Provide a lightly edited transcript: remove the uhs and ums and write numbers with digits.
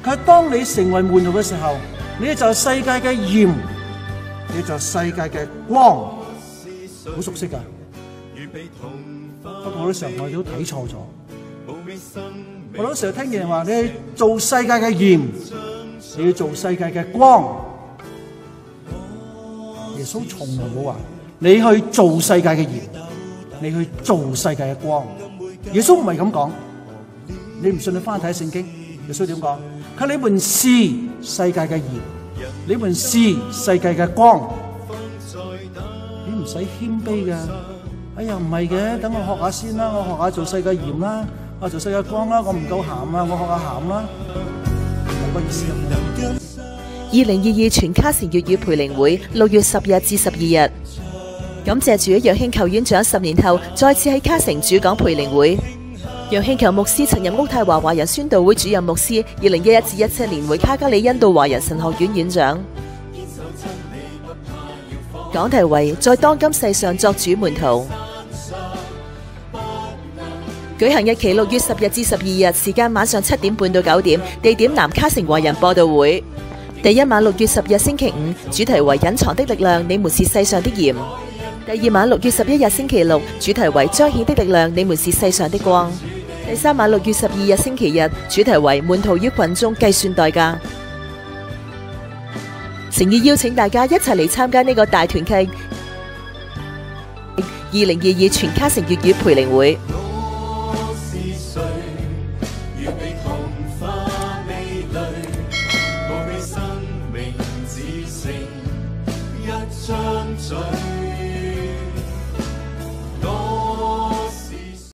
佢當你成為門徒嘅時候，你就係世界嘅鹽，你就係世界嘅光，好熟悉噶。不過好多時候我哋都睇錯咗。好多時候聽見人話你做世界嘅鹽，你要做世界嘅光。耶穌從來冇話你去做世界嘅鹽，你去做世界嘅光。耶穌唔係咁講。你唔信你翻去睇聖經，耶穌點講？佢你們是世界嘅鹽，你們是世界嘅光。你唔使謙卑噶。哎呀，唔係嘅，等我學下先啦，我學下做世界鹽啦，我做世界光啦，我唔夠鹹啊，我學下鹹啦，冇乜意思咁。2022全卡城粵語培靈會6月10日至12日，感謝主楊興球院長10年後再次喺卡城主講培靈會。楊興球牧師曾任屋太華華人宣道會主任牧師，2011至17年為卡加里恩道華人神學院院長。講題為在當今世上作主門徒。舉行日期6月10日至12日，時間晚上7點半到9點，地點南卡城華人播道會。第一晚6月10日星期五，主題為隱藏的力量，你們是世上的鹽。第二晚6月11日星期六，主題為彰顯的力量，你們是世上的光。第三晚6月12日星期日，主題為門徒與群眾計算代價。誠意邀請大家一齊嚟參加呢個大團契2022全卡城粵語培靈會。生命只剩一張嘴。